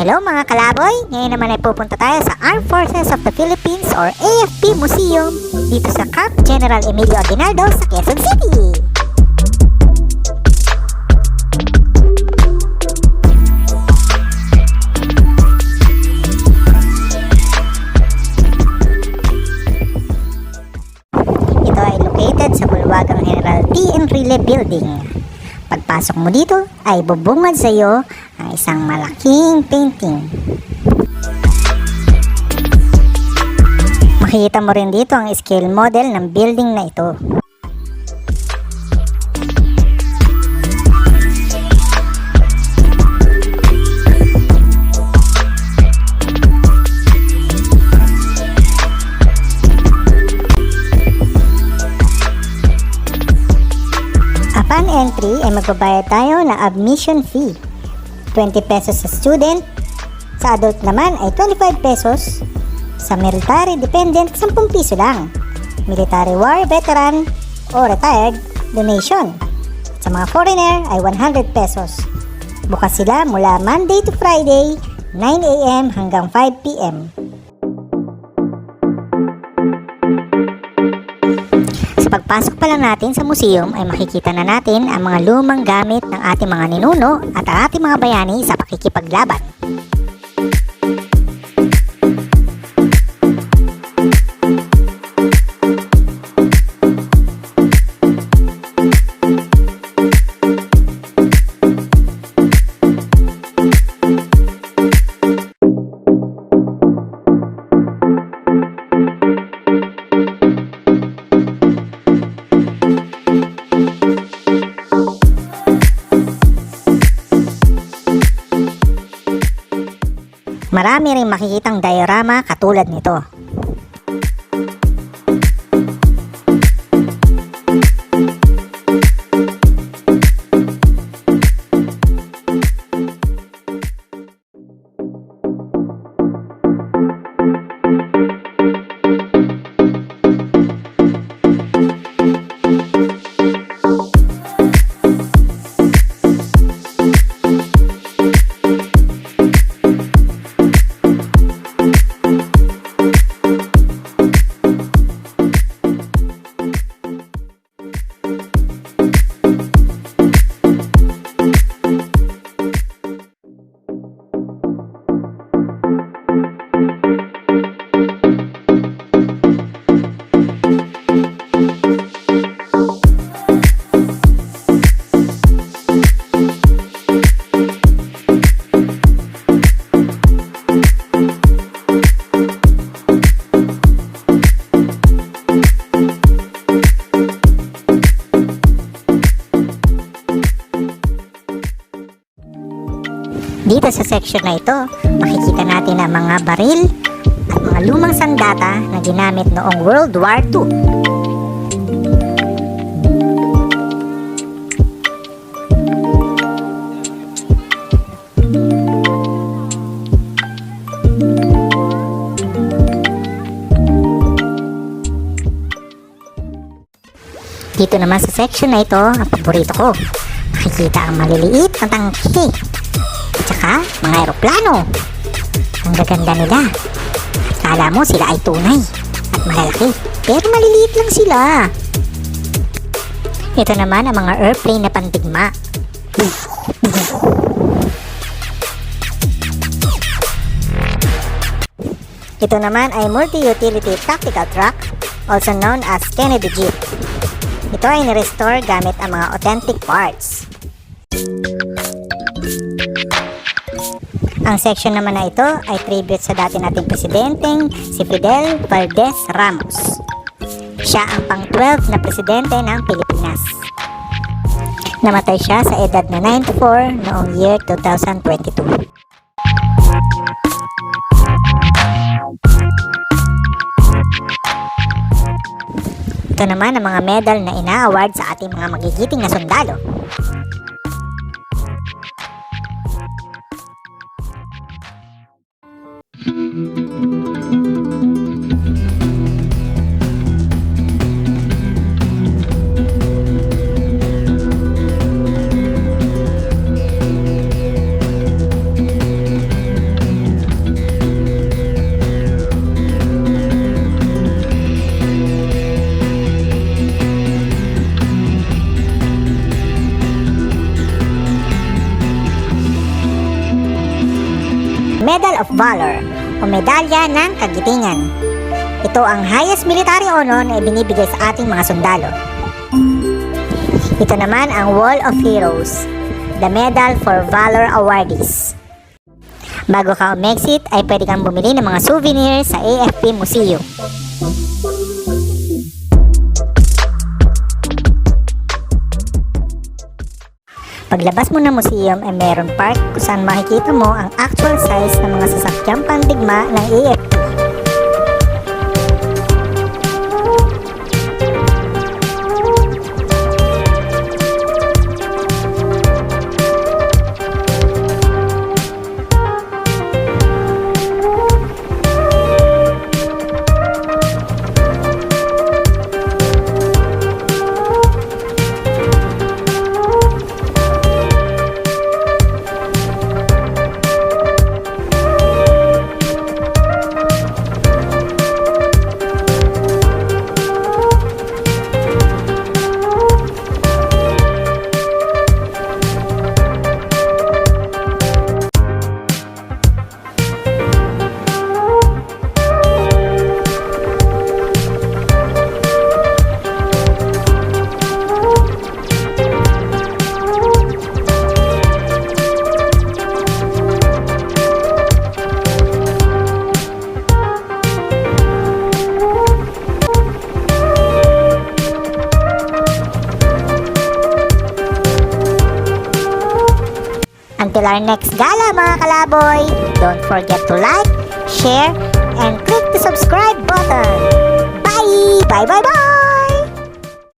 Hello mga kalaboy! Ngayon naman ay pupunta tayo sa Armed Forces of the Philippines or AFP Museum dito sa Camp General Emilio Aguinaldo sa Quezon City. Ito ay located sa bulwagang General T. Enrile Building. Pagpasok mo dito ay bubungad sa iyo ang isang malaking painting. Makikita mo rin dito ang scale model ng building na ito. Upon entry ay magbabayad tayo ng admission fee. 20 pesos sa student, sa adult naman ay 25 pesos, sa military dependent 10 piso lang, military war veteran o retired donation. Sa mga foreigner ay 100 pesos. Bukas sila mula Monday to Friday, 9 a.m. hanggang 5 p.m. Pagpasok pa lang natin sa museum ay makikita na natin ang mga lumang gamit ng ating mga ninuno at ang ating mga bayani sa pakikipaglaban. Marami ring makikitang diorama katulad nito. Dito sa section na ito, makikita natin ang mga baril at mga lumang sandata na ginamit noong World War II. Dito naman sa section na ito, ang paborito ko, makikita ang maliliit na tangke at saka mga aeroplano. Ang gaganda nila. Akala mo sila ay tunay at malalaki, pero maliliit lang sila. Ito naman ang mga airplane na pandigma. Ito naman ay multi-utility tactical truck, also known as Kennedy Jeep. Ito ay ni-restore gamit ang mga authentic parts. Ang section naman na ito ay tribute sa dati nating presidenteng si Fidel Valdez Ramos. Siya ang pang-12 na presidente ng Pilipinas. Namatay siya sa edad na 94 noong year 2022. Ito naman ang mga medal na ina-award sa ating mga magigiting na sundalo. Medal of Valor o Medalya ng Kagitingan. Ito ang highest military honor na ibinibigay sa ating mga sundalo. Ito naman ang Wall of Heroes, the Medal for Valor Awardees. Bago ka umexit ay pwede kang bumili ng mga souvenirs sa AFP Museum. Paglabas mo ng museum ay mayroon park kung saan makikita mo ang actual size ng mga sasakyang pandigma ng AFP. Until our next gala mga kalaboy, don't forget to like, share, and click the subscribe button. Bye! Bye bye bye!